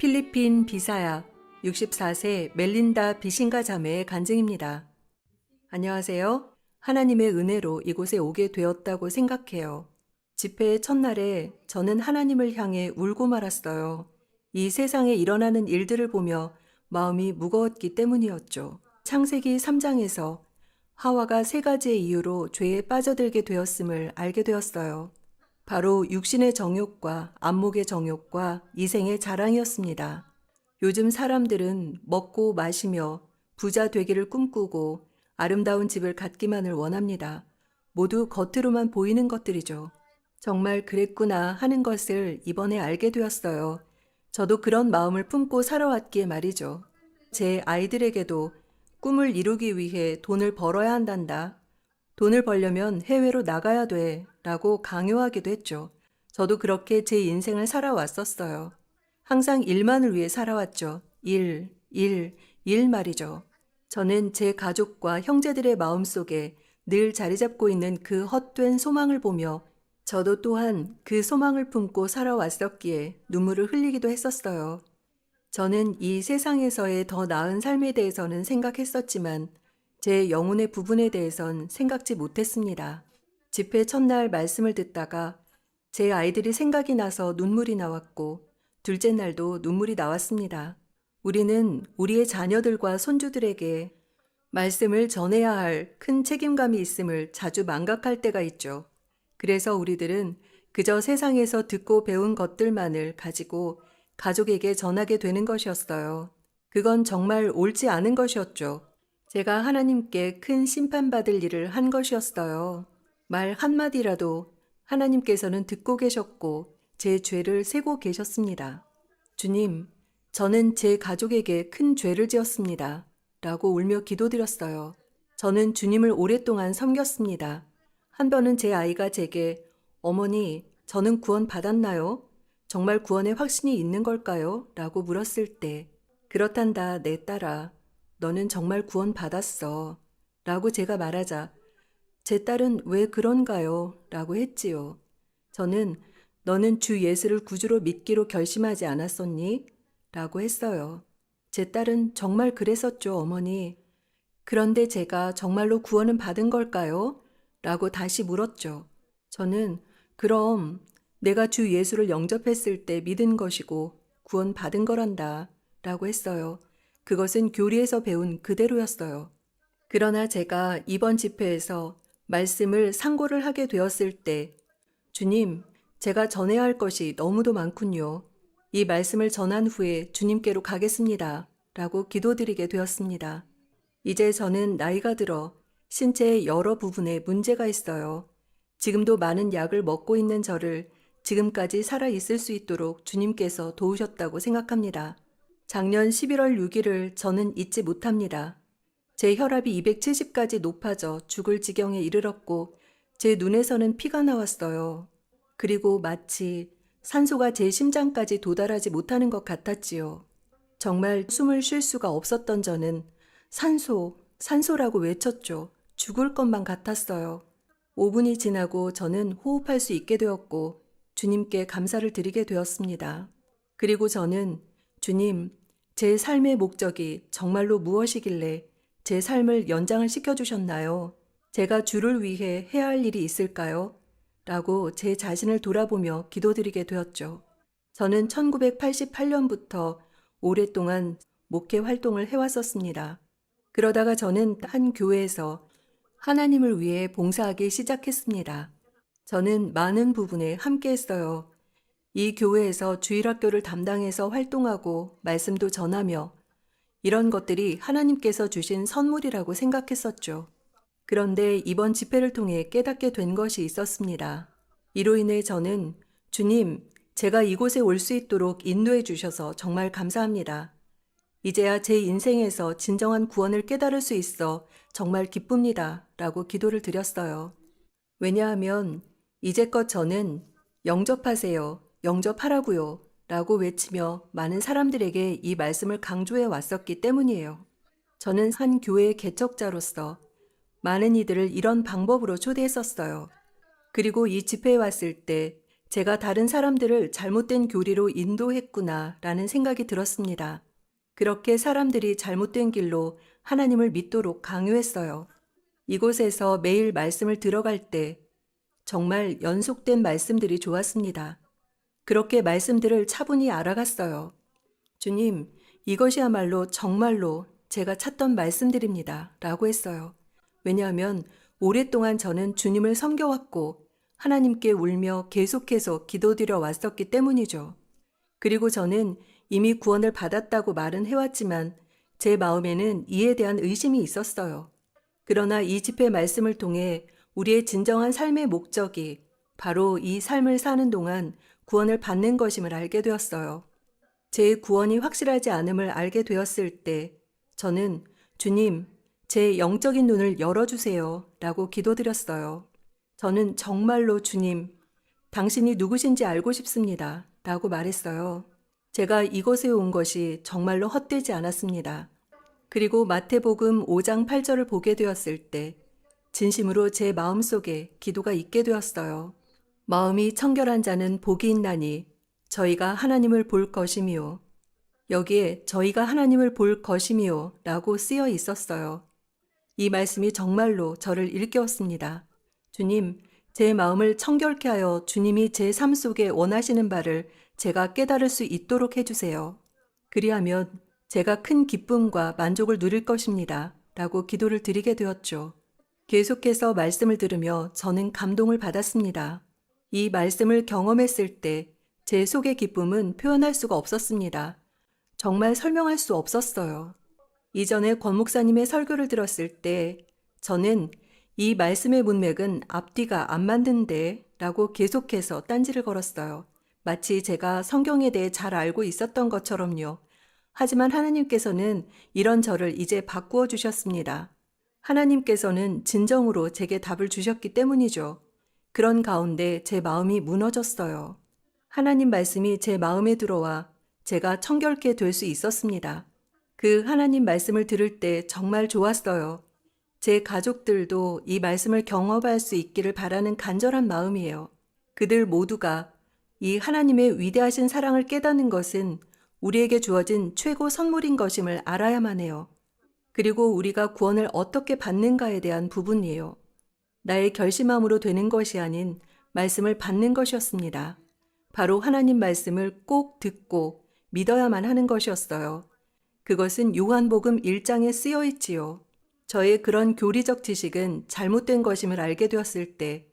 필리핀 비사야 64세 멜린다 비신가 자매의 간증입니다. 안녕하세요. 하나님의 은혜로 이곳에 오게 되었다고 생각해요. 집회의 첫날에 저는 하나님을 향해 울고 말았어요. 이 세상에 일어나는 일들을 보며 마음이 무거웠기 때문이었죠. 창세기 3장에서 하와가 3가지의 이유로 죄에 빠져들게 되었음을 알게 되었어요. 바로 육신의 정욕과 안목의 정욕과 이생의 자랑이었습니다. 요즘 사람들은 먹고 마시며 부자 되기를 꿈꾸고 아름다운 집을 갖기만을 원합니다. 모두 겉으로만 보이는 것들이죠. 정말 그랬구나 하는 것을 이번에 알게 되었어요. 저도 그런 마음을 품고 살아왔기에 말이죠. 제 아이들에게도 꿈을 이루기 위해 돈을 벌어야 한단다. 돈을 벌려면 해외로 나가야 돼 라고 강요하기도 했죠. 저도 그렇게 제 인생을 살아왔었어요. 항상 일만을 위해 살아왔죠. 일 말이죠. 저는 제 가족과 형제들의 마음속에 늘 자리 잡고 있는 그 헛된 소망을 보며 저도 또한 그 소망을 품고 살아왔었기에 눈물을 흘리기도 했었어요. 저는 이 세상에서의 더 나은 삶에 대해서는 생각했었지만 제 영혼의 부분에 대해선 생각지 못했습니다. 집회 첫날 말씀을 듣다가 제 아이들이 생각이 나서 눈물이 나왔고 둘째 날도 눈물이 나왔습니다. 우리는 우리의 자녀들과 손주들에게 말씀을 전해야 할 큰 책임감이 있음을 자주 망각할 때가 있죠. 그래서 우리들은 그저 세상에서 듣고 배운 것들만을 가지고 가족에게 전하게 되는 것이었어요. 그건 정말 옳지 않은 것이었죠. 제가 하나님께 큰 심판받을 일을 한 것이었어요. 말 한마디라도 하나님께서는 듣고 계셨고 제 죄를 세고 계셨습니다. 주님, 저는 제 가족에게 큰 죄를 지었습니다. 라고 울며 기도드렸어요. 저는 주님을 오랫동안 섬겼습니다. 한 번은 제 아이가 제게 어머니, 저는 구원 받았나요? 정말 구원에 확신이 있는 걸까요? 라고 물었을 때 그렇단다 내 딸아. 너는 정말 구원 받았어. 라고 제가 말하자 제 딸은 왜 그런가요? 라고 했지요. 저는 너는 주 예수를 구주로 믿기로 결심하지 않았었니? 라고 했어요. 제 딸은 정말 그랬었죠, 어머니. 그런데 제가 정말로 구원은 받은 걸까요? 라고 다시 물었죠. 저는 그럼 내가 주 예수를 영접했을 때 믿은 것이고 구원 받은 거란다. 라고 했어요. 그것은 교리에서 배운 그대로였어요. 그러나 제가 이번 집회에서 말씀을 상고를 하게 되었을 때 주님, 제가 전해야 할 것이 너무도 많군요. 이 말씀을 전한 후에 주님께로 가겠습니다. 라고 기도드리게 되었습니다. 이제 저는 나이가 들어 신체의 여러 부분에 문제가 있어요. 지금도 많은 약을 먹고 있는 저를 지금까지 살아 있을 수 있도록 주님께서 도우셨다고 생각합니다. 작년 11월 6일을 저는 잊지 못합니다. 제 혈압이 270까지 높아져 죽을 지경에 이르렀고 제 눈에서는 피가 나왔어요. 그리고 마치 산소가 제 심장까지 도달하지 못하는 것 같았지요. 정말 숨을 쉴 수가 없었던 저는 산소라고 외쳤죠. 죽을 것만 같았어요. 5분이 지나고 저는 호흡할 수 있게 되었고 주님께 감사를 드리게 되었습니다. 그리고 저는 주님, 제 삶의 목적이 정말로 무엇이길래 제 삶을 연장을 시켜주셨나요? 제가 주를 위해 해야 할 일이 있을까요? 라고 제 자신을 돌아보며 기도드리게 되었죠. 저는 1988년부터 오랫동안 목회 활동을 해왔었습니다. 그러다가 저는 한 교회에서 하나님을 위해 봉사하기 시작했습니다. 저는 많은 부분에 함께 했어요. 이 교회에서 주일학교를 담당해서 활동하고 말씀도 전하며 이런 것들이 하나님께서 주신 선물이라고 생각했었죠. 그런데 이번 집회를 통해 깨닫게 된 것이 있었습니다. 이로 인해 저는 주님, 제가 이곳에 올 수 있도록 인도해 주셔서 정말 감사합니다. 이제야 제 인생에서 진정한 구원을 깨달을 수 있어 정말 기쁩니다. 라고 기도를 드렸어요. 왜냐하면 이제껏 저는 영접하세요. 영접하라고요. 라고 외치며 많은 사람들에게 이 말씀을 강조해 왔었기 때문이에요. 저는 한 교회의 개척자로서 많은 이들을 이런 방법으로 초대했었어요. 그리고 이 집회에 왔을 때 제가 다른 사람들을 잘못된 교리로 인도했구나 라는 생각이 들었습니다. 그렇게 사람들이 잘못된 길로 하나님을 믿도록 강요했어요. 이곳에서 매일 말씀을 들어갈 때 정말 연속된 말씀들이 좋았습니다. 그렇게 말씀들을 차분히 알아갔어요. 주님, 이것이야말로 정말로 제가 찾던 말씀들입니다. 라고 했어요. 왜냐하면 오랫동안 저는 주님을 섬겨왔고 하나님께 울며 계속해서 기도드려 왔었기 때문이죠. 그리고 저는 이미 구원을 받았다고 말은 해왔지만 제 마음에는 이에 대한 의심이 있었어요. 그러나 이 집회 말씀을 통해 우리의 진정한 삶의 목적이 바로 이 삶을 사는 동안 구원을 받는 것임을 알게 되었어요. 제 구원이 확실하지 않음을 알게 되었을 때 저는 주님, 제 영적인 눈을 열어주세요 라고 기도드렸어요. 저는 정말로 주님, 당신이 누구신지 알고 싶습니다 라고 말했어요. 제가 이곳에 온 것이 정말로 헛되지 않았습니다. 그리고 마태복음 5장 8절을 보게 되었을 때 진심으로 제 마음속에 기도가 있게 되었어요. 마음이 청결한 자는 복이 있나니 저희가 하나님을 볼 것이미요. 여기에 저희가 하나님을 볼 것이미요 라고 쓰여 있었어요. 이 말씀이 정말로 저를 일깨웠습니다. 주님, 제 마음을 청결케 하여 주님이 제 삶 속에 원하시는 바를 제가 깨달을 수 있도록 해주세요. 그리하면 제가 큰 기쁨과 만족을 누릴 것입니다. 라고 기도를 드리게 되었죠. 계속해서 말씀을 들으며 저는 감동을 받았습니다. 이 말씀을 경험했을 때 제 속의 기쁨은 표현할 수가 없었습니다. 정말 설명할 수 없었어요. 이전에 권 목사님의 설교를 들었을 때 저는 이 말씀의 문맥은 앞뒤가 안 맞는데 라고 계속해서 딴지를 걸었어요. 마치 제가 성경에 대해 잘 알고 있었던 것처럼요. 하지만 하나님께서는 이런 저를 이제 바꾸어 주셨습니다. 하나님께서는 진정으로 제게 답을 주셨기 때문이죠. 그런 가운데 제 마음이 무너졌어요. 하나님 말씀이 제 마음에 들어와 제가 청결케 될 수 있었습니다. 그 하나님 말씀을 들을 때 정말 좋았어요. 제 가족들도 이 말씀을 경험할 수 있기를 바라는 간절한 마음이에요. 그들 모두가 이 하나님의 위대하신 사랑을 깨닫는 것은 우리에게 주어진 최고 선물인 것임을 알아야만 해요. 그리고 우리가 구원을 어떻게 받는가에 대한 부분이에요. 나의 결심함으로 되는 것이 아닌 말씀을 받는 것이었습니다. 바로 하나님 말씀을 꼭 듣고 믿어야만 하는 것이었어요. 그것은 요한복음 1장에 쓰여 있지요. 저의 그런 교리적 지식은 잘못된 것임을 알게 되었을 때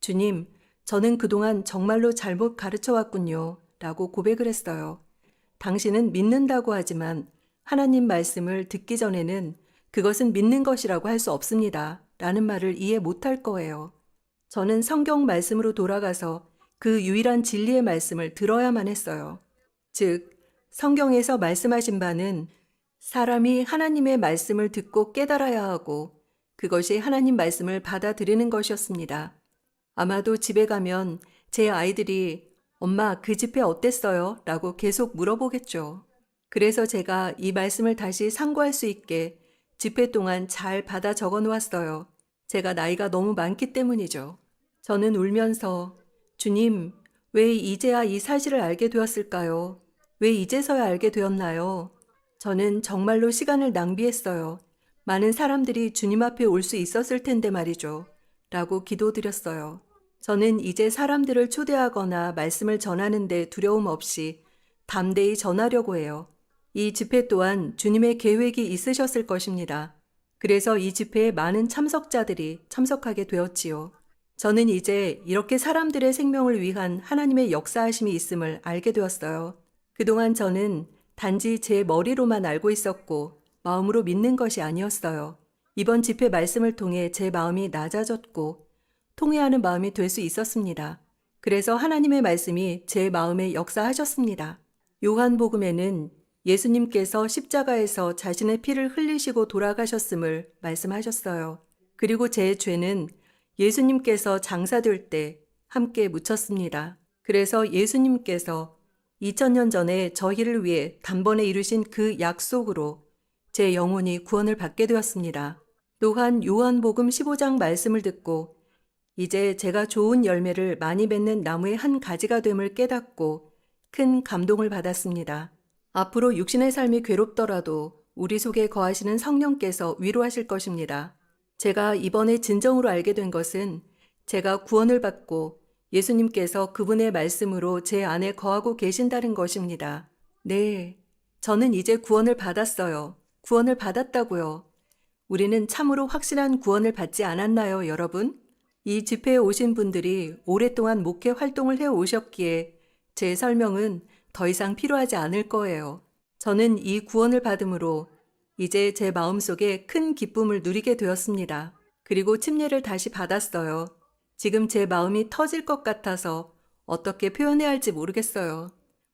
주님, 저는 그동안 정말로 잘못 가르쳐 왔군요. 라고 고백을 했어요. 당신은 믿는다고 하지만 하나님 말씀을 듣기 전에는 그것은 믿는 것이라고 할 수 없습니다. 라는 말을 이해 못할 거예요. 저는 성경 말씀으로 돌아가서 그 유일한 진리의 말씀을 들어야만 했어요. 즉, 성경에서 말씀하신 바는 사람이 하나님의 말씀을 듣고 깨달아야 하고 그것이 하나님 말씀을 받아들이는 것이었습니다. 아마도 집에 가면 제 아이들이 엄마 그 집회 어땠어요? 라고 계속 물어보겠죠. 그래서 제가 이 말씀을 다시 상고할 수 있게 집회 동안 잘 받아 적어 놓았어요. 제가 나이가 너무 많기 때문이죠. 저는 울면서 주님, 왜 이제야 이 사실을 알게 되었을까요? 왜 이제서야 알게 되었나요? 저는 정말로 시간을 낭비했어요. 많은 사람들이 주님 앞에 올 수 있었을 텐데 말이죠. 라고 기도드렸어요. 저는 이제 사람들을 초대하거나 말씀을 전하는데 두려움 없이 담대히 전하려고 해요. 이 집회 또한 주님의 계획이 있으셨을 것입니다. 그래서 이 집회에 많은 참석자들이 참석하게 되었지요. 저는 이제 이렇게 사람들의 생명을 위한 하나님의 역사하심이 있음을 알게 되었어요. 그동안 저는 단지 제 머리로만 알고 있었고 마음으로 믿는 것이 아니었어요. 이번 집회 말씀을 통해 제 마음이 낮아졌고 통회하는 마음이 될 수 있었습니다. 그래서 하나님의 말씀이 제 마음에 역사하셨습니다. 요한복음에는 예수님께서 십자가에서 자신의 피를 흘리시고 돌아가셨음을 말씀하셨어요. 그리고 제 죄는 예수님께서 장사될 때 함께 묻혔습니다. 그래서 예수님께서 2000년 전에 저희를 위해 단번에 이루신 그 약속으로 제 영혼이 구원을 받게 되었습니다. 또한 요한복음 15장 말씀을 듣고 이제 제가 좋은 열매를 많이 맺는 나무의 한 가지가 됨을 깨닫고 큰 감동을 받았습니다. 앞으로 육신의 삶이 괴롭더라도 우리 속에 거하시는 성령께서 위로하실 것입니다. 제가 이번에 진정으로 알게 된 것은 제가 구원을 받고 예수님께서 그분의 말씀으로 제 안에 거하고 계신다는 것입니다. 네, 저는 이제 구원을 받았어요. 구원을 받았다고요. 우리는 참으로 확실한 구원을 받지 않았나요, 여러분? 이 집회에 오신 분들이 오랫동안 목회 활동을 해 오셨기에 제 설명은 더 이상 필요하지 않을 거예요. 저는 이 구원을 받음으로 이제 제 마음속에 큰 기쁨을 누리게 되었습니다. 그리고 침례를 다시 받았어요. 지금 제 마음이 터질 것 같아서 어떻게 표현해야 할지 모르겠어요.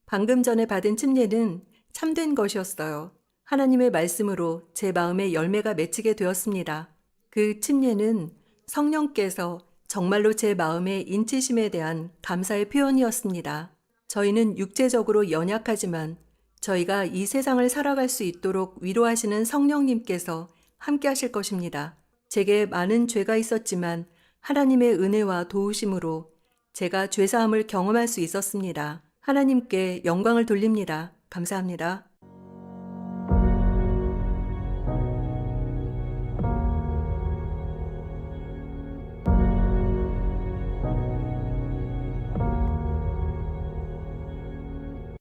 방금 전에 받은 침례는 참된 것이었어요. 하나님의 말씀으로 제 마음에 열매가 맺히게 되었습니다. 그 침례는 성령께서 정말로 제 마음의 인치심에 대한 감사의 표현이었습니다. 저희는 육체적으로 연약하지만 저희가 이 세상을 살아갈 수 있도록 위로하시는 성령님께서 함께 하실 것입니다. 제게 많은 죄가 있었지만 하나님의 은혜와 도우심으로 제가 죄사함을 경험할 수 있었습니다. 하나님께 영광을 돌립니다. 감사합니다.